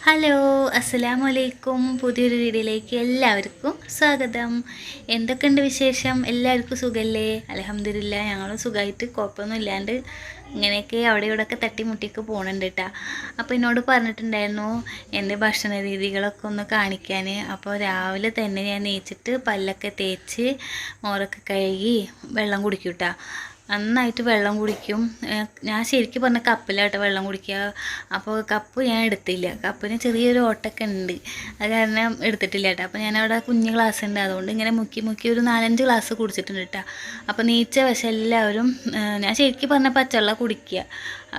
Hello, അസ്സലാമു അലൈക്കും. പുതിയൊരു വീഡിയോയിലേക്ക് എല്ലാവർക്കും സ്വാഗതം. എന്തൊക്കെയുണ്ട് വിശേഷം? എല്ലാവർക്കും സുഖമല്ലേ? അൽഹംദുലില്ലാ, ഞങ്ങളും സുഖമായിട്ട് കുഴപ്പമൊന്നും ഇല്ലാണ്ട് ഇങ്ങനെയൊക്കെ അവിടെ ഇവിടെയൊക്കെ തട്ടിമുട്ടിയൊക്കെ പോകുന്നുണ്ട് കേട്ടോ. അപ്പോൾ എന്നോട് പറഞ്ഞിട്ടുണ്ടായിരുന്നു എൻ്റെ ഭക്ഷണ രീതികളൊക്കെ ഒന്ന് കാണിക്കാൻ. അപ്പോൾ രാവിലെ തന്നെ ഞാൻ നീച്ചിട്ട് പല്ലൊക്കെ തേച്ച് മോറൊക്കെ കഴുകി വെള്ളം കുടിക്കും കേട്ടോ. നന്നായിട്ട് വെള്ളം കുടിക്കും. ഞാൻ ശരിക്കും പറഞ്ഞ കപ്പിലാട്ടോ വെള്ളം കുടിക്കുക. അപ്പോൾ കപ്പ് ഞാൻ എടുത്തില്ല, കപ്പിന് ചെറിയൊരു ഓട്ടൊക്കെ ഉണ്ട്, അത് കാരണം എടുത്തിട്ടില്ല കേട്ടോ. അപ്പോൾ ഞാനവിടെ കുഞ്ഞ് ഗ്ലാസ് ഉണ്ട്, അതുകൊണ്ട് ഇങ്ങനെ മുക്കി മുക്കി ഒരു 4-5 ഗ്ലാസ് കുടിച്ചിട്ടുണ്ട് കേട്ടോ. അപ്പോൾ നീച്ച വശം എല്ലാവരും ഞാൻ ശരിക്കും പറഞ്ഞ പച്ചവെള്ളം കുടിക്കുക.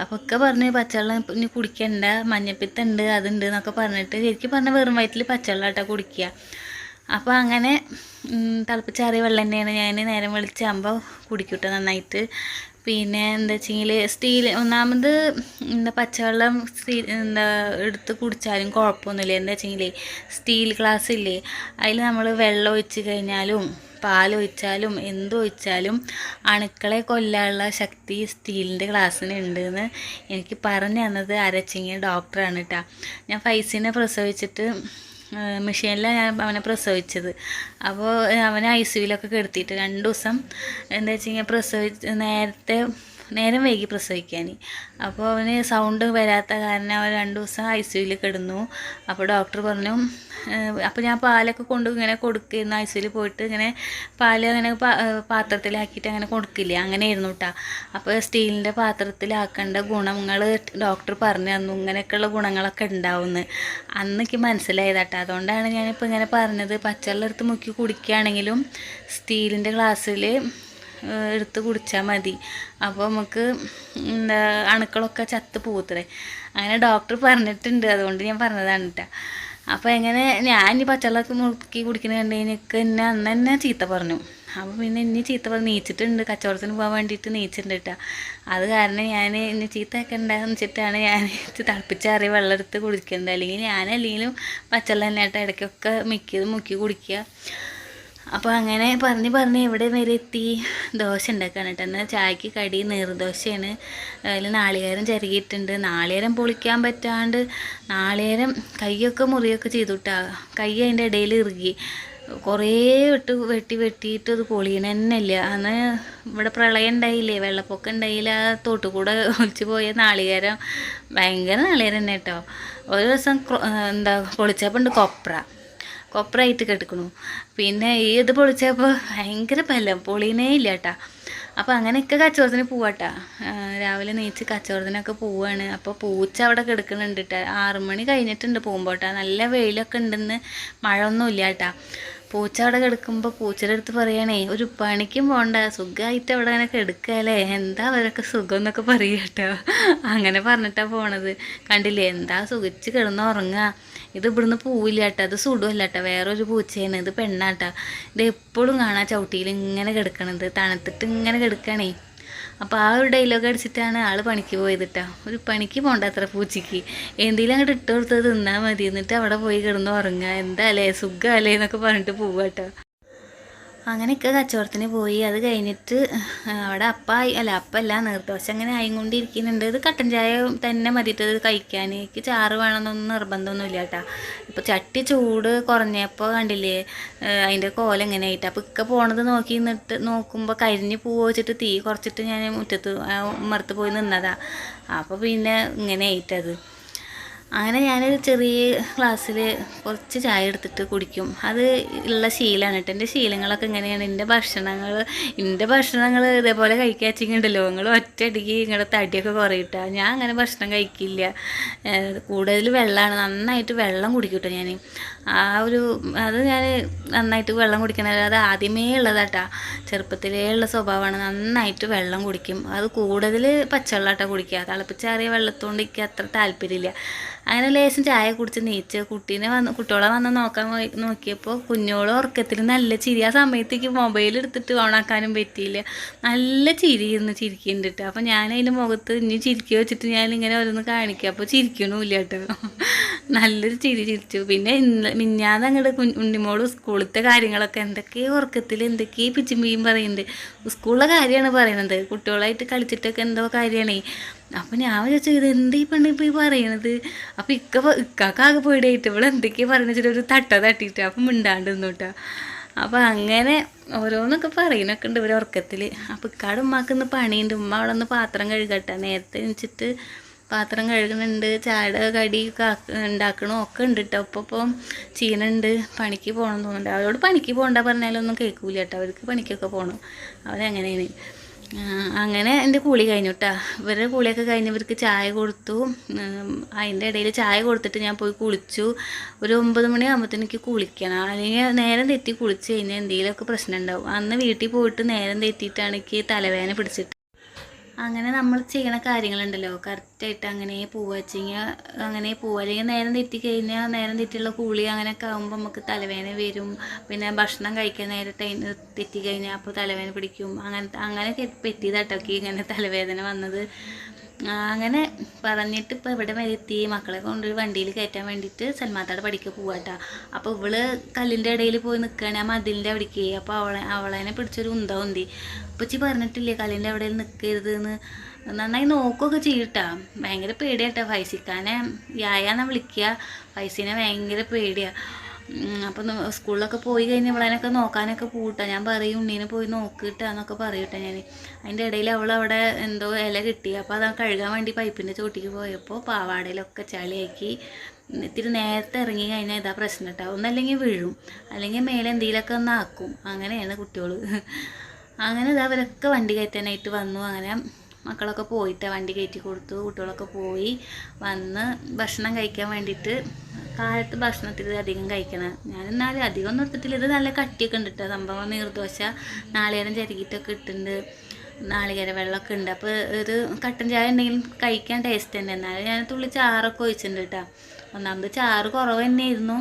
അപ്പോൾ ഒക്കെ പറഞ്ഞ് പച്ചവെള്ളം ഇനി കുടിക്കണ്ട, മഞ്ഞപ്പിത്തുണ്ട് അതുണ്ട് എന്നൊക്കെ പറഞ്ഞിട്ട് ശരിക്കും പറഞ്ഞാൽ വെറും വയറ്റിൽ പച്ചവെള്ളം കേട്ടോ കുടിക്കുക. അപ്പോൾ അങ്ങനെ തിളപ്പിച്ചാറിയ വെള്ളം തന്നെയാണ് ഞാൻ നേരം വെളിച്ചാകുമ്പോൾ കുടിക്കൂട്ടോ നന്നായിട്ട്. പിന്നെ എന്താ വെച്ചെങ്കിൽ സ്റ്റീൽ ഒന്നാമത് പച്ചവെള്ളം എടുത്ത് കുടിച്ചാലും കുഴപ്പമൊന്നുമില്ല. എന്താ വെച്ചെങ്കിൽ സ്റ്റീൽ ഗ്ലാസ് ഇല്ലേ, അതിൽ നമ്മൾ വെള്ളം ഒഴിച്ച് കഴിഞ്ഞാലും പാലൊഴിച്ചാലും എന്തൊഴിച്ചാലും അണുക്കളെ കൊല്ലാനുള്ള ശക്തി സ്റ്റീലിൻ്റെ ഗ്ലാസ്സിന് ഉണ്ടെന്ന് എനിക്ക് പറഞ്ഞു തന്നത് ആരച്ചെങ്കിൽ ഡോക്ടറാണ് കേട്ടോ. ഞാൻ ഫൈസിനെ പ്രസവിച്ചിട്ട് മെഷീനിലാണ് ഞാൻ അവനെ പ്രസവിച്ചത്. അപ്പോൾ അവനെ ICUവിലൊക്കെ കിടത്തിയിട്ട് 2 ദിവസം എന്താ വെച്ച് കഴിഞ്ഞാൽ നേരം വൈകി പ്രസവിക്കാൻ. അപ്പോൾ അവന് സൗണ്ട് വരാത്ത കാരണം അവൻ 2 ദിവസം ICUവിൽ കിടന്നു. അപ്പോൾ ഡോക്ടർ പറഞ്ഞു, അപ്പോൾ ഞാൻ പാലൊക്കെ കൊണ്ട് ഇങ്ങനെ കൊടുക്കുന്നു, ICUവിൽ പോയിട്ട് ഇങ്ങനെ പാൽ അങ്ങനെ പാത്രത്തിലാക്കിയിട്ട് അങ്ങനെ കൊടുക്കില്ല, അങ്ങനെയായിരുന്നു കേട്ടോ. അപ്പോൾ സ്റ്റീലിൻ്റെ പാത്രത്തിലാക്കേണ്ട ഗുണങ്ങൾ ഡോക്ടർ പറഞ്ഞു തന്നു, ഇങ്ങനെയൊക്കെയുള്ള ഗുണങ്ങളൊക്കെ ഉണ്ടാവുമെന്ന് അന്ന് എനിക്ക് മനസ്സിലായതാട്ടോ. അതുകൊണ്ടാണ് ഞാനിപ്പോൾ ഇങ്ങനെ പറഞ്ഞത്. പച്ചവെള്ളം എടുത്ത് മുക്കി കുടിക്കുകയാണെങ്കിലും സ്റ്റീലിൻ്റെ ഗ്ലാസ്സിൽ എടുത്ത് കുടിച്ചാൽ മതി. അപ്പോൾ നമുക്ക് അണുക്കളൊക്കെ ചത്ത് പോകത്രേ, അങ്ങനെ ഡോക്ടർ പറഞ്ഞിട്ടുണ്ട്. അതുകൊണ്ട് ഞാൻ പറഞ്ഞതാണ് കേട്ടോ. അപ്പോൾ എങ്ങനെ ഞാൻ ഈ പച്ചവെള്ളമൊക്കെ മുക്കി കുടിക്കുന്നത് കണ്ട് എനിക്ക് അന്ന് തന്നെ ചീത്ത പറഞ്ഞു. അപ്പോൾ പിന്നെ ഇനി ചീത്ത പറഞ്ഞ് നീച്ചിട്ടുണ്ട്, കച്ചവടത്തിന് പോകാൻ വേണ്ടിയിട്ട് നീച്ചിട്ടുണ്ട് കേട്ടോ. അത് കാരണം ഞാൻ ഇനി ചീത്തയൊക്കെ ഉണ്ടാകുന്ന വെച്ചിട്ടാണ് ഞാൻ തിളപ്പിച്ചാറിയ വെള്ളം എടുത്ത് കുടിക്കുന്നത്. അല്ലെങ്കിലും പച്ചവെള്ളം തന്നെ കേട്ടോ ഇടയ്ക്കൊക്കെ മുക്കി കുടിക്കുക. അപ്പോൾ അങ്ങനെ പറഞ്ഞ് എവിടെ വരെ എത്തി? ദോശ ഉണ്ടാക്കുകയാണ് കേട്ടോ. എന്നാൽ ചായക്ക് കടി നീർദോശയാണ്. അതിൽ നാളികേരം ചിരകിയിട്ടുണ്ട്. നാളികേരം പൊളിക്കാൻ പറ്റാണ്ട് നാളികേരം കൈയൊക്കെ മുറിയൊക്കെ ചെയ്തു കേട്ടോ. കൈ അതിൻ്റെ ഇടയിൽ ഇറുകി കുറേ വെട്ടിയിട്ട് അത് പൊളിയണ തന്നെ ഇല്ല. അന്ന് ഇവിടെ പ്രളയം ഉണ്ടായില്ലേ, വെള്ളപ്പൊക്കം ഉണ്ടായില്ല, തോട്ടുകൂടെ ഒലിച്ചു പോയ നാളികേരം ഭയങ്കര നാളികേരം തന്നെ കേട്ടോ. ഒരു ദിവസം പൊളിച്ചപ്പോൾ ഉണ്ട് കൊപ്രായിട്ട് കിടക്കണു. പിന്നെ ഇത് പൊളിച്ചപ്പോൾ ഭയങ്കര ബലം, പൊളിയണേ ഇല്ല കേട്ടാ. അപ്പോൾ അങ്ങനെയൊക്കെ കച്ചവടത്തിന് പോവാട്ടാ. രാവിലെ നീച്ച് കച്ചവടത്തിനൊക്കെ പോവാണ്. അപ്പോൾ പൂച്ച അവിടെ കിടക്കുന്നുണ്ട് കേട്ടോ. 6 മണി കഴിഞ്ഞിട്ടുണ്ട് പോകുമ്പോൾ കേട്ടോ. നല്ല വെയിലൊക്കെ ഉണ്ടെന്ന്, മഴ ഒന്നും ഇല്ല കേട്ടാ. പൂച്ച അവിടെ കിടക്കുമ്പോൾ പൂച്ചയുടെ അടുത്ത് പറയണേ, ഒരു പണിക്കും പോകണ്ട, സുഖമായിട്ട് അവിടെ അങ്ങനെ കിടക്കുകയല്ലേ, എന്താ അവരൊക്കെ സുഖം എന്നൊക്കെ പറയുക കേട്ടോ. അങ്ങനെ പറഞ്ഞിട്ടാണ് പോണത്. കണ്ടില്ലേ, എന്താ സുഖിച്ച് കിടന്ന് ഉറങ്ങുക. ഇത് ഇവിടുന്ന് പോവില്ല കേട്ടോ, അത് സുടുമല്ല കേട്ടോ, വേറൊരു പൂച്ചയാണ്, ഇത് പെണ്ണാട്ടോ. ഇത് എപ്പോഴും കാണാം ചവിട്ടിയിൽ ഇങ്ങനെ കിടക്കണത്, തണുത്തിട്ട് ഇങ്ങനെ കിടക്കണേ. അപ്പോൾ ആ ഒരു ഡയലോഗ് അടിച്ചിട്ടാണ് ആൾ പണിക്ക് പോയത് കേട്ടോ. ഒരു പണിക്ക് പോകണ്ട അത്ര പൂച്ചയ്ക്ക്, എന്തെങ്കിലും അങ്ങോട്ട് ഇട്ട് കൊടുത്തത് തിന്നാൽ മതി, എന്നിട്ട് അവിടെ പോയി കിടന്ന് ഉറങ്ങുക, എന്താ അല്ലേ സുഖമല്ലേ എന്നൊക്കെ പറഞ്ഞിട്ട് പോവുക കേട്ടോ. അങ്ങനെയൊക്കെ കച്ചവടത്തിന് പോയി. അത് കഴിഞ്ഞിട്ട് അവിടെ അപ്പല്ല നീർദോശ അങ്ങനെ ആയിക്കൊണ്ടിരിക്കുന്നുണ്ട്. ഇത് കട്ടൻ ചായ തന്നെ മതിയിട്ടത് കഴിക്കാൻ, എനിക്ക് ചാറ് വേണമെന്നൊന്നും നിർബന്ധമൊന്നുമില്ല കേട്ടോ. ഇപ്പോൾ ചട്ടി ചൂട് കുറഞ്ഞപ്പോൾ കണ്ടില്ലേ അതിൻ്റെ കോലം എങ്ങനെ ആയിട്ട്. അപ്പോൾ ഇക്ക പോണത് നോക്കുമ്പോൾ കരിഞ്ഞ് പൂവ് വെച്ചിട്ട് തീ കുറച്ചിട്ട് ഞാൻ മുറ്റത്ത് ഉമ്മറത്ത് പോയി നിന്നതാ. അപ്പോൾ പിന്നെ ഇങ്ങനെ ആയിട്ടത്. അങ്ങനെ ഞാനൊരു ചെറിയ ഗ്ലാസ്സിൽ കുറച്ച് ചായ എടുത്തിട്ട് കുടിക്കും. അത് ഉള്ള ശീലമാണ് കേട്ടോ. എൻ്റെ ശീലങ്ങളൊക്കെ ഇങ്ങനെയാണ്. എൻ്റെ ഭക്ഷണങ്ങൾ ഇതേപോലെ കഴിക്കാച്ചിങ്ങുണ്ടല്ലോ, നിങ്ങൾ ഒറ്റയടിക്ക് നിങ്ങളുടെ തടിയൊക്കെ കുറയിട്ടാ. ഞാൻ അങ്ങനെ ഭക്ഷണം കഴിക്കില്ല. കൂടുതൽ വെള്ളമാണ്, നന്നായിട്ട് വെള്ളം കുടിക്കും കേട്ടോ ഞാൻ. അത് ഞാൻ നന്നായിട്ട് വെള്ളം കുടിക്കണത് അത് ആദ്യമേ ഉള്ളതാട്ടാ, ചെറുപ്പത്തിലേ ഉള്ള സ്വഭാവമാണ്. നന്നായിട്ട് വെള്ളം കുടിക്കും. അത് കൂടുതൽ പച്ചവെള്ളമായിട്ടാണ് കുടിക്കുക. തിളപ്പിച്ചാറിയ വെള്ളത്തോണ്ട് എനിക്ക് അത്ര താല്പര്യമില്ല. അങ്ങനെ ലേശം ചായ കുടിച്ച് നീച്ച് കുട്ടിയോളെ വന്ന് നോക്കിയപ്പോൾ കുഞ്ഞോളെ ഉറക്കത്തിൽ നല്ല ചിരി. ആ സമയത്തേക്ക് മൊബൈൽ എടുത്തിട്ട് ഓണാക്കാനും പറ്റിയില്ല. നല്ല ചിരി ഇരുന്ന് ചിരിക്കുന്നുണ്ട് കേട്ടോ. അപ്പോൾ ഞാൻ അതിൻ്റെ മുഖത്ത് ഇനി ചിരിക്കുക വെച്ചിട്ട് ഞാനിങ്ങനെ ഓരോന്ന് കാണിക്കുക. അപ്പോൾ ചിരിക്കണമില്ല കേട്ടോ, നല്ലൊരു ചിരി ചിരിച്ചു. പിന്നെ മിഞ്ഞാന്ന് അങ്ങോട്ട് ഉണ്ണിമോള് സ്കൂളിലത്തെ കാര്യങ്ങളൊക്കെ എന്തൊക്കെയോ ഉറക്കത്തിൽ എന്തൊക്കെയോ പിച്ചും പിയും പറയുന്നുണ്ട്. സ്കൂളിലെ കാര്യമാണ് പറയുന്നത്, കുട്ടികളായിട്ട് കളിച്ചിട്ടൊക്കെ എന്തോ കാര്യമാണേ. അപ്പം ഞാൻ വിചാരിച്ചു ഇത് എന്ത് ഈ പെണ്ണ് ഇപ്പോൾ ഈ പറയണത്. അപ്പം ഇക്കാക്കാകെ പേടിയായിട്ട് ഇവിടെ എന്തൊക്കെയാണ് പറയുന്നത് വെച്ചിട്ട് ഒരു തട്ടിയിട്ട് അപ്പം മിണ്ടാണ്ട് നിന്നോട്ടാ. അപ്പം അങ്ങനെ ഓരോന്നൊക്കെ പറയുന്നൊക്കെ ഉണ്ട് ഇവർ ഉറക്കത്തിൽ. അപ്പം ഇക്കാട് ഉമ്മാക്കിന്ന് പണിയുണ്ട്. ഉമ്മ അവിടെ നിന്ന് പാത്രം കഴുകട്ടെ, നേരത്തെ എണിച്ചിട്ട് പാത്രം കഴുകുന്നുണ്ട്, ചായ കടി ഉണ്ടാക്കണോ ഒക്കെ ഉണ്ട് കേട്ടോ. ഇപ്പം ചീനുണ്ട്, പണിക്ക് പോകണം തോന്നുന്നുണ്ട്. അവരോട് പണിക്ക് പോകണ്ട പറഞ്ഞാലൊന്നും കേൾക്കൂല കേട്ടോ, അവർക്ക് പണിക്കൊക്കെ പോകണം. അവരങ്ങനെയാണ്. അങ്ങനെ എൻ്റെ കുളി കഴിഞ്ഞു കേട്ടോ. ഇവരുടെ കുളിയൊക്കെ കഴിഞ്ഞവർക്ക് ചായ കൊടുത്തു. അതിൻ്റെ ഇടയിൽ ചായ കൊടുത്തിട്ട് ഞാൻ പോയി കുളിച്ചു. ഒരു 9 മണിയാകുമ്പോഴത്തേന് എനിക്ക് കുളിക്കണം, അല്ലെങ്കിൽ നേരം തെറ്റി കുളിച്ച് കഴിഞ്ഞാൽ എന്തെങ്കിലുമൊക്കെ പ്രശ്നം ഉണ്ടാവും. അന്ന് വീട്ടിൽ പോയിട്ട് നേരം തെറ്റിയിട്ടാണ് എനിക്ക് തലവേദന പിടിച്ചിട്ട്. അങ്ങനെ നമ്മൾ ചെയ്യണ കാര്യങ്ങളുണ്ടല്ലോ കറക്റ്റായിട്ട് അങ്ങനെ പോവുക വെച്ചെങ്കിൽ അങ്ങനെ പോവുക, അല്ലെങ്കിൽ നേരം തെറ്റിക്കഴിഞ്ഞാൽ നേരം തെറ്റിയുള്ള കുളി അങ്ങനെയൊക്കെ ആകുമ്പോൾ നമുക്ക് തലവേദന വരും. പിന്നെ ഭക്ഷണം കഴിക്കാൻ നേരത്തെ തെറ്റിക്കഴിഞ്ഞാൽ അപ്പോൾ തലവേദന പിടിക്കും. അങ്ങനെ പറ്റിയതാട്ടോക്ക് ഇങ്ങനെ തലവേദന വന്നത്. അങ്ങനെ പറഞ്ഞിട്ട് ഇപ്പോൾ ഇവിടെ വരെ എത്തി. മക്കളെ കൊണ്ട് വണ്ടിയിൽ കയറ്റാൻ വേണ്ടിയിട്ട് സൽമാത്താടെ പഠിക്കുക പോവാട്ടാ. അപ്പോൾ ഇവള് കല്ലിൻ്റെ ഇടയിൽ പോയി നിൽക്കുകയാണ് ആ മതിലിൻ്റെ അവിടേക്ക്. അപ്പോൾ അവളെ പിടിച്ചൊരു ഉന്തി. ഉപ്പച്ചി പറഞ്ഞിട്ടില്ലേ കല്ലിൻ്റെ അവിടെ നിൽക്കരുത് എന്ന്. നന്നായി നോക്കുകയൊക്കെ ചെയ്യട്ടാ. ഭയങ്കര പേടിയാട്ടാ ഫൈസിക്കാനെ. യായാന്നാ വിളിക്കുക, ഫൈസിനെ ഭയങ്കര പേടിയാണ്. അപ്പം സ്കൂളിലൊക്കെ പോയി കഴിഞ്ഞാൽ ഇവളതിനൊക്കെ നോക്കാനൊക്കെ പോകട്ടെ. ഞാൻ പറയും ഉണ്ണീനെ പോയി നോക്കിയിട്ടാന്നൊക്കെ പറയട്ടെ ഞാൻ. അതിൻ്റെ ഇടയിൽ അവളവിടെ എന്തോ ഇല കിട്ടി. അപ്പോൾ അത് കഴുകാൻ വേണ്ടി പൈപ്പിൻ്റെ ചോട്ടിക്ക് പോയപ്പോൾ പാവാടയിലൊക്കെ ചളിയാക്കി. ഇത്തിരി നേരത്തെ ഇറങ്ങി കഴിഞ്ഞാൽ ഇതാ പ്രശ്നം കേട്ടോ. ഒന്നല്ലെങ്കിൽ വീഴും, അല്ലെങ്കിൽ മേലെ എന്തെങ്കിലുമൊക്കെ ഒന്ന് ആക്കും. അങ്ങനെയാണ് കുട്ടികൾ. അങ്ങനെ ഇതാ അവരൊക്കെ വണ്ടി കയറ്റാനായിട്ട് വന്നു. അങ്ങനെ മക്കളൊക്കെ പോയിട്ട് വണ്ടി കയറ്റി കൊടുത്തു. കുട്ടികളൊക്കെ പോയി വന്ന് ഭക്ഷണം കഴിക്കാൻ വേണ്ടിയിട്ട്. കാലത്ത് ഭക്ഷണത്തിൽ അധികം കഴിക്കണം ഞാൻ. എന്നാലും അധികം ഒന്നും എടുത്തിട്ടില്ല. ഇത് നല്ല കട്ടിയൊക്കെ ഉണ്ട് കേട്ടോ സംഭവം. നീർദോശ നാളികേരം ചരുകിയിട്ടൊക്കെ ഇട്ടുണ്ട്, നാളികേര വെള്ളമൊക്കെ ഉണ്ട്. അപ്പോൾ ഒരു കട്ടൻ ചായ ഉണ്ടെങ്കിലും കഴിക്കാൻ ടേസ്റ്റ് തന്നെ. എന്നാലും ഞാൻ തുള്ളി ചാറൊക്കെ ഒഴിച്ചിട്ടുണ്ട് കേട്ടോ. ഒന്നാമത് ചാറ് കുറവ് തന്നെയായിരുന്നു.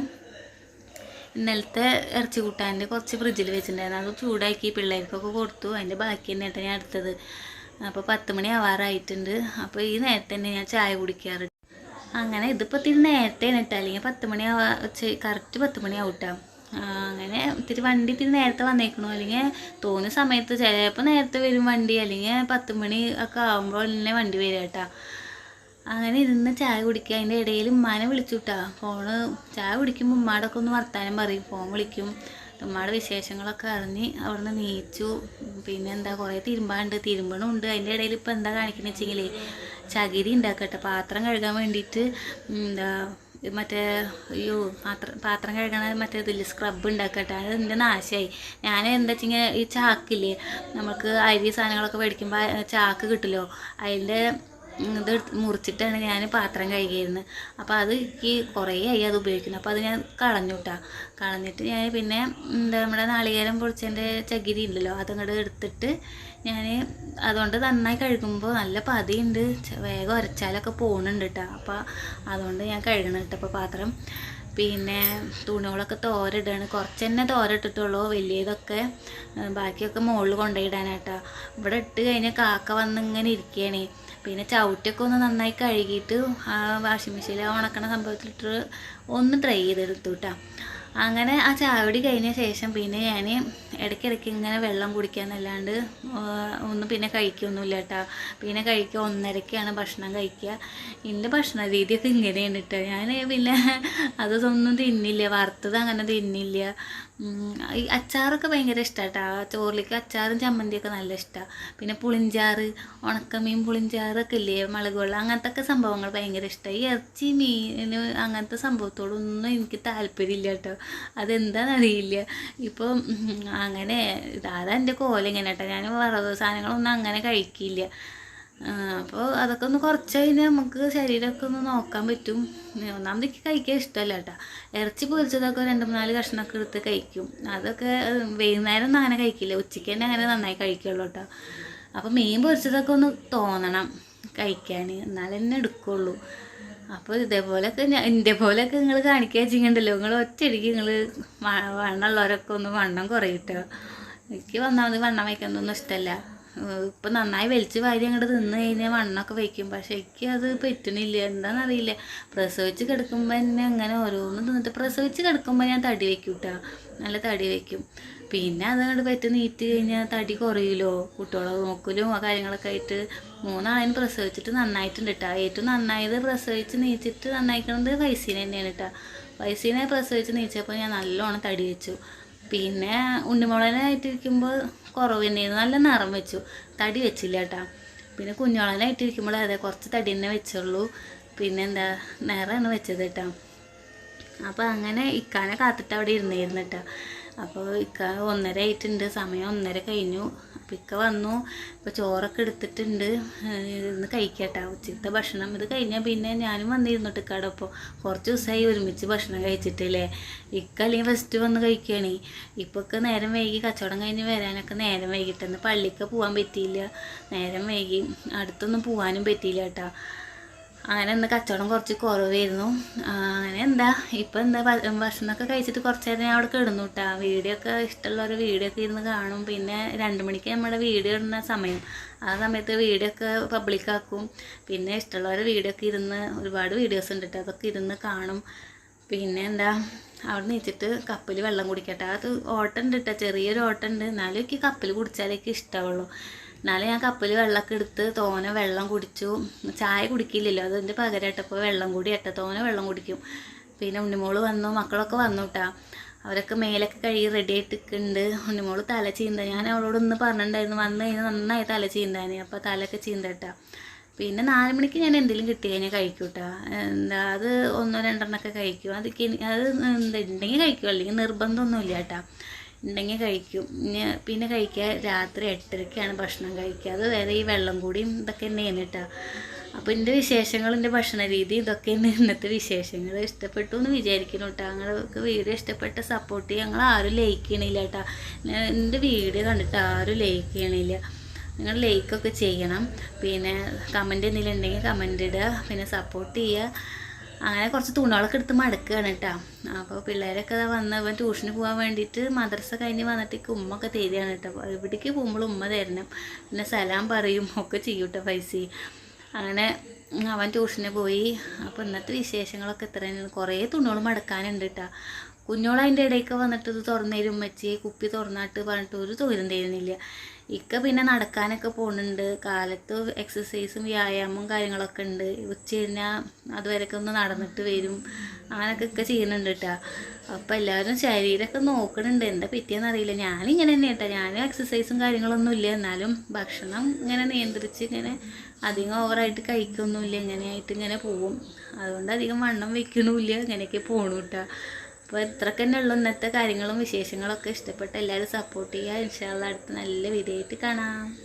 ഇന്നലത്തെ ഇറച്ചി കൂട്ടാൻ്റെ കുറച്ച് ഫ്രിഡ്ജിൽ വെച്ചിട്ടുണ്ടായിരുന്നു, അത് ചൂടാക്കി പിള്ളേർക്കൊക്കെ കൊടുത്തു. അതിൻ്റെ ബാക്കി തന്നെ കേട്ടോ ഞാൻ എടുത്തത്. അപ്പോൾ 10 മണി ആവാറായിട്ടുണ്ട്. അപ്പോൾ ഈ നേരത്തെ തന്നെ ഞാൻ ചായ കുടിക്കാറ്. അങ്ങനെ ഇതിപ്പോൾ ഇത്തിരി നേരത്തെ കേട്ടോ, അല്ലെങ്കിൽ 10 മണി കറക്റ്റ് 10 മണി ആവട്ടോ. അങ്ങനെ ഇത്തിരി വണ്ടി ഇത്തിരി നേരത്തെ വന്നേക്കണു. അല്ലെങ്കിൽ തോന്നിയ സമയത്ത് ചിലപ്പോൾ നേരത്തെ വരും വണ്ടി, അല്ലെങ്കിൽ 10 മണി ഒക്കെ ആകുമ്പോൾ തന്നെ വണ്ടി വരും കേട്ടോ. അങ്ങനെ ഇരുന്ന് ചായ കുടിക്കുക. അതിൻ്റെ ഇടയിൽ ഉമ്മാനെ വിളിച്ചു കേട്ടോ. ഫോണ് ചായ കുടിക്കുമ്പോൾ ഉമ്മാടൊക്കെ ഒന്ന് വർത്താനം പറയും, ഫോൺ വിളിക്കും. ഉമ്മയുടെ വിശേഷങ്ങളൊക്കെ അറിഞ്ഞ് അവിടെ നിന്ന് നീച്ചു. പിന്നെ എന്താ കുറേ തിരുമ്പണമുണ്ട്. അതിൻ്റെ ഇടയിൽ ഇപ്പോൾ എന്താ കാണിക്കുന്നത് വെച്ചെങ്കിൽ ചകിരി ഉണ്ടാക്കട്ടെ പാത്രം കഴുകാൻ വേണ്ടിയിട്ട്. എന്താ മറ്റേ പാത്രം കഴുകണ മറ്റേ ഇതിൽ സ്ക്രബ് ഉണ്ടാക്കട്ടെ. അത് എൻ്റെ നാശമായി. ഞാൻ എന്താ വെച്ചെങ്കിൽ ഈ ചാക്കില്ലേ, നമുക്ക് അരി സാധനങ്ങളൊക്കെ മേടിക്കുമ്പോൾ ചാക്ക് കിട്ടുമല്ലോ, അതിൻ്റെ ഇത് മുറിച്ചിട്ടാണ് ഞാൻ പാത്രം കഴുകിയിരുന്നത്. അപ്പോൾ അത് എനിക്ക് കുറേ ആയി അത് ഉപയോഗിക്കുന്നത്. അപ്പോൾ അത് ഞാൻ കളഞ്ഞിട്ട് ഞാൻ പിന്നെ എന്താ നമ്മുടെ നാളികേരം പൊളിച്ചതിൻ്റെ ചകിരി ഉണ്ടല്ലോ അതങ്ങോട്ട് എടുത്തിട്ട് ഞാൻ അതുകൊണ്ട് നന്നായി കഴുകുമ്പോൾ നല്ല പതിയുണ്ട്, വേഗം ഉരച്ചാലൊക്കെ പോകുന്നുണ്ട് കേട്ടോ. അപ്പോൾ അതുകൊണ്ട് ഞാൻ കഴുകണം കേട്ടോ ഇപ്പോൾ പാത്രം. പിന്നെ തുണികളൊക്കെ തോരയിടാണ്. കുറച്ച് തന്നെ തോരയിട്ടിട്ടുള്ളൂ, വലിയതൊക്കെ ബാക്കിയൊക്കെ മുകളിൽ കൊണ്ടുപോയിടാനായിട്ടാ. ഇവിടെ ഇട്ട് കഴിഞ്ഞാൽ കാക്ക വന്ന് ഇങ്ങനെ ഇരിക്കുകയാണ്. പിന്നെ ചവിട്ടിയൊക്കെ ഒന്ന് നന്നായി കഴുകിയിട്ട് ആ വാഷിംഗ് മെഷീനിൽ ഉണക്കണ സംഭവത്തിലിട്ട് ഒന്ന് ഡ്രൈ ചെയ്തെടുത്തു കേട്ടോ. അങ്ങനെ ആ ചാവടി കഴിഞ്ഞ ശേഷം പിന്നെ ഞാൻ ഇടയ്ക്കിടയ്ക്ക് ഇങ്ങനെ വെള്ളം കുടിക്കാന്നല്ലാണ്ട് ഒന്നും പിന്നെ കഴിക്കൊന്നുമില്ല കേട്ടോ. പിന്നെ കഴിക്കുക 1:30ക്കാണ് ഭക്ഷണം കഴിക്കുക. എൻ്റെ ഭക്ഷണ രീതിയൊക്കെ ഇങ്ങനെയാണ് കേട്ടോ. ഞാൻ പിന്നെ അതൊന്നും തിന്നില്ല, വറുത്തത് അങ്ങനെ തിന്നില്ല. ഈ അച്ചാറൊക്കെ ഭയങ്കര ഇഷ്ടമാണ് കേട്ടോ. ചോറിലേക്ക് അച്ചാറും ചമ്മന്തിയൊക്കെ നല്ല ഇഷ്ടമാണ്. പിന്നെ പുളിഞ്ചാറ്, ഉണക്കമീൻ പുളിഞ്ചാറൊക്കെ ഇല്ലേ, മുളക് വെള്ളം, അങ്ങനത്തെ ഒക്കെ സംഭവങ്ങൾ ഭയങ്കര ഇഷ്ടമാണ്. ഈ ഇറച്ചി മീൻ അങ്ങനത്തെ സംഭവത്തോടൊന്നും എനിക്ക് താല്പര്യമില്ല കേട്ടോ. അതെന്താണെന്നറിയില്ല. ഇപ്പം അങ്ങനെ അതാ എൻ്റെ കോലം ഇങ്ങനെ കേട്ടോ. ഞാൻ വറവ് സാധനങ്ങളൊന്നും അങ്ങനെ കഴിക്കില്ല. അപ്പോൾ അതൊക്കെ ഒന്ന് കുറച്ച് കഴിഞ്ഞാൽ നമുക്ക് ശരീരമൊക്കെ ഒന്ന് നോക്കാൻ പറ്റും. ഒന്നാമത് എനിക്ക് കഴിക്കാൻ ഇഷ്ടമല്ല കേട്ടോ. ഇറച്ചി പൊരിച്ചതൊക്കെ 2-4 കഷ്ണമൊക്കെ എടുത്ത് കഴിക്കും. അതൊക്കെ വൈകുന്നേരം ഒന്നും അങ്ങനെ കഴിക്കില്ല, ഉച്ചയ്ക്ക് തന്നെ അങ്ങനെ നന്നായി കഴിക്കുള്ളൂ കേട്ടോ. അപ്പോൾ മീൻ പൊരിച്ചതൊക്കെ ഒന്ന് തോന്നണം കഴിക്കാൻ, എന്നാലും തന്നെ എടുക്കുള്ളൂ. അപ്പോൾ ഇതേപോലെയൊക്കെ എൻ്റെ പോലെയൊക്കെ നിങ്ങൾ കാണിക്കുക ചെയ്യുന്നുണ്ടല്ലോ, നിങ്ങൾ ഒറ്റയടിക്ക് നിങ്ങൾ വണ്ണമുള്ളവരൊക്കെ ഒന്ന് വണ്ണം കുറയും കേട്ടോ. എനിക്ക് വന്നാൽ വണ്ണം വയ്ക്കുന്നതൊന്നും ഇഷ്ടമല്ല. ഇപ്പം നന്നായി വലിച്ച് വാരി അങ്ങോട്ട് തിന്ന് കഴിഞ്ഞാൽ വണ്ണമൊക്കെ വയ്ക്കും. പക്ഷേ എനിക്ക് അത് പറ്റണില്ല, എന്താണെന്നറിയില്ല. പ്രസവിച്ച് കിടക്കുമ്പോൾ തന്നെ അങ്ങനെ ഓരോന്നും തിന്നിട്ട് പ്രസവിച്ച് കിടക്കുമ്പോൾ ഞാൻ തടി വയ്ക്കും കേട്ടോ, നല്ല തടി വയ്ക്കും. പിന്നെ അതങ്ങോട്ട് പറ്റി നീറ്റ് കഴിഞ്ഞാൽ തടി കുറയുമല്ലോ, കുട്ടികളെ നോക്കലും ആ കാര്യങ്ങളൊക്കെ ആയിട്ട് മൂന്നാളെയും പ്രസവിച്ചിട്ട് നന്നായിട്ടുണ്ട് കേട്ടോ. ഏറ്റവും നന്നായത് പ്രസവിച്ച് നീച്ചിട്ട് നന്നായിക്കണത് ഫൈസീനെ തന്നെയാണ് കേട്ടോ. ഫൈസീനെ പ്രസവിച്ച് നീച്ചപ്പോൾ ഞാൻ നല്ലോണം തടി വെച്ചു. പിന്നെ ഉണ്ണിമുളനായിട്ടിരിക്കുമ്പോൾ കുറവ് തന്നെയായിരുന്നു, നല്ല നിറം വെച്ചു, തടി വെച്ചില്ല കേട്ടോ. പിന്നെ കുഞ്ഞോളനായിട്ടിരിക്കുമ്പോൾ അതെ കുറച്ച് തടി തന്നെ വെച്ചുള്ളൂ, പിന്നെ എന്താ നിറമാണ് വെച്ചത് കേട്ടോ. അപ്പോൾ അങ്ങനെ ഇക്കാനെ കാത്തിട്ട് അവിടെ ഇരുന്നായിരുന്നു കേട്ടോ. അപ്പോൾ ഇക്ക 1:30 ആയിട്ടുണ്ട്, സമയം 1:30 കഴിഞ്ഞു. അപ്പോൾ ഇക്ക വന്നു, ഇപ്പോൾ ചോറൊക്കെ എടുത്തിട്ടുണ്ട്, ഇന്ന് കഴിക്കട്ടോ ഉച്ചത്തെ ഭക്ഷണം. ഇത് കഴിഞ്ഞാൽ പിന്നെ ഞാനും വന്നിരുന്നിട്ട് ഇക്കാടെ ഒപ്പം കുറച്ച് ദിവസമായി ഒരുമിച്ച് ഭക്ഷണം കഴിച്ചിട്ടില്ലേ. ഇക്ക അല്ലെങ്കിൽ ഫസ്റ്റ് വന്ന് കഴിക്കുകയാണ്. ഇപ്പൊക്കെ നേരം വൈകി, കച്ചവടം കഴിഞ്ഞ് വരാനൊക്കെ നേരം വൈകിട്ടെന്ന്, പള്ളിക്ക് പോകാൻ പറ്റിയില്ല, നേരം വൈകി, അടുത്തൊന്നും പോകാനും പറ്റിയില്ല കേട്ടോ. അങ്ങനെ ഇന്ന് കച്ചവടം കുറച്ച് കുറവായിരുന്നു. അങ്ങനെ എന്താ ഇപ്പം എന്താ ഭക്ഷണമൊക്കെ കഴിച്ചിട്ട് കുറച്ച് നേരം ഞാൻ അവിടെ കിടന്നു കേട്ടോ. വീഡിയോ ഒക്കെ ഇഷ്ടമുള്ളവർ വീഡിയോ ഒക്കെ ഇരുന്ന് കാണും. പിന്നെ 2 മണിക്ക് നമ്മുടെ വീഡിയോ ഇടുന്ന സമയം, ആ സമയത്ത് വീഡിയോ ഒക്കെ പബ്ലിക്കാക്കും. പിന്നെ ഇഷ്ടമുള്ളവർ വീഡിയോ ഒക്കെ ഇരുന്ന്, ഒരുപാട് വീഡിയോസ് ഉണ്ട് കേട്ടോ, അതൊക്കെ ഇരുന്ന് കാണും. പിന്നെ എന്താ അവിടെ നീച്ചിട്ട് കപ്പിൽ വെള്ളം കുടിക്കട്ടെ. അത് ഓട്ടമുണ്ട് കേട്ടോ, ചെറിയൊരു ഓട്ടമുണ്ട്, എന്നാലും എനിക്ക് കപ്പിൽ കുടിച്ചാലേക്ക് ഇഷ്ടമുള്ളൂ. എന്നാലും ഞാൻ കപ്പിൽ വെള്ളമൊക്കെ എടുത്ത് തോനെ വെള്ളം കുടിച്ചു. ചായ കുടിക്കില്ലല്ലോ, അതിൻ്റെ പകരമായിട്ടപ്പോൾ വെള്ളം കൂടി തോനെ വെള്ളം കുടിക്കും. പിന്നെ ഉണ്ണിമോള് വന്നു, മക്കളൊക്കെ വന്നു കേട്ടോ. അവരൊക്കെ മേലൊക്കെ കഴുകി റെഡി ആയിട്ട് നിൽക്കുന്നുണ്ട്. ഉണ്ണിമോള് തല ചീന്ത, ഞാൻ അവളോട് ഒന്ന് പറഞ്ഞിട്ടുണ്ടായിരുന്നു വന്നു കഴിഞ്ഞാൽ നന്നായി തല ചീന്താന്, അപ്പോൾ തലയൊക്കെ ചീന്തട്ടാ. പിന്നെ 4 മണിക്ക് ഞാൻ എന്തെങ്കിലും കിട്ടി കഴിഞ്ഞാൽ കഴിക്കും കേട്ടോ. എന്താ അത് 1-2 കഴിക്കും. അത് ഉണ്ടെങ്കിൽ കഴിക്കും, അല്ലെങ്കിൽ നിർബന്ധമൊന്നുമില്ല കേട്ടോ. ഉണ്ടെങ്കിൽ കഴിക്കും. പിന്നെ കഴിക്കുക രാത്രി 8:30ക്കാണ് ഭക്ഷണം കഴിക്കുക. അത് വരെ ഈ വെള്ളം കൂടിയും ഇതൊക്കെ തന്നെയാണ് കേട്ടോ. അപ്പോൾ എൻ്റെ വിശേഷങ്ങൾ, എൻ്റെ ഭക്ഷണ രീതി ഇതൊക്കെയാണ് ഇന്നത്തെ വിശേഷങ്ങൾ. ഇഷ്ടപ്പെട്ടു എന്ന് വിചാരിക്കുന്നു കേട്ടോ. ഞങ്ങൾക്ക് വീഡിയോ ഇഷ്ടപ്പെട്ട സപ്പോർട്ട് ചെയ്യുക. ഞങ്ങൾ ആരും ലൈക്ക് ചെയ്യണില്ല കേട്ടോ. എൻ്റെ വീഡിയോ കണ്ടിട്ട് ആരും ലൈക്ക് ചെയ്യണില്ല. നിങ്ങൾ ലൈക്കൊക്കെ ചെയ്യണം. പിന്നെ കമൻറ്റ് എന്തെങ്കിലും ഉണ്ടെങ്കിൽ കമൻറ്റ് ഇടുക, പിന്നെ സപ്പോർട്ട് ചെയ്യുക. അങ്ങനെ കുറച്ച് തുണികളൊക്കെ എടുത്ത് മടക്കുകയാണ് കേട്ടോ. അപ്പോൾ പിള്ളേരൊക്കെ വന്ന് അവൻ ട്യൂഷന് പോകാൻ വേണ്ടിയിട്ട് മദ്രസ കഴിഞ്ഞ് വന്നിട്ടേക്ക് ഉമ്മൊക്കെ തരികയാണ് കേട്ടോ. ഇവിടേക്ക് പോകുമ്പോൾ ഉമ്മ തരണം, പിന്നെ സലാം പറയും ഒക്കെ ചെയ്യും കേട്ടോ പൈസ. അങ്ങനെ അവൻ ട്യൂഷന് പോയി. അപ്പോൾ ഇന്നത്തെ വിശേഷങ്ങളൊക്കെ ഇത്ര തന്നെയാണ്. കുറേ തുണികൾ മടക്കാനുണ്ട് കേട്ടോ. കുഞ്ഞോളതിൻ്റെ ഇടയ്ക്ക് വന്നിട്ട് ഇത് തുറന്നേരും വെച്ച് കുപ്പി തുറന്നിട്ട് പറഞ്ഞിട്ട് ഒരു തൊഴിലും തരുന്നില്ല. ഇക്ക പിന്നെ നടക്കാനൊക്കെ പോകുന്നുണ്ട്. കാലത്ത് എക്സസൈസും വ്യായാമവും കാര്യങ്ങളൊക്കെ ഉണ്ട്. ഉച്ച കഴിഞ്ഞാൽ അതുവരെയൊക്കെ ഒന്ന് നടന്നിട്ട് വരും. അങ്ങനെയൊക്കെ ഒക്കെ ചെയ്യുന്നുണ്ട് കേട്ടോ. അപ്പോൾ എല്ലാവരും ശരീരമൊക്കെ നോക്കണുണ്ട്. എന്താ പറ്റിയെന്നറിയില്ല. ഞാനിങ്ങനെ തന്നെ കേട്ടോ. ഞാൻ എക്സസൈസും കാര്യങ്ങളൊന്നും ഇല്ല, എന്നാലും ഭക്ഷണം ഇങ്ങനെ നിയന്ത്രിച്ച് ഇങ്ങനെ അധികം ഓവറായിട്ട് കഴിക്കൊന്നുമില്ല. ഇങ്ങനെയായിട്ട് ഇങ്ങനെ പോവും. അതുകൊണ്ട് അധികം വണ്ണം വയ്ക്കണമില്ല, ഇങ്ങനെയൊക്കെ പോകണു കേട്ടോ. അപ്പോൾ ഇത്രയൊക്കെ തന്നെ ഉള്ളൂ ഇന്നത്തെ കാര്യങ്ങളും വിശേഷങ്ങളൊക്കെ. ഇഷ്ടപ്പെട്ട എല്ലാവരും സപ്പോർട്ട് ചെയ്യുക. ഇൻഷാ അല്ലാഹ് അടുത്ത നല്ല വീഡിയോ ആയിട്ട് കാണാം.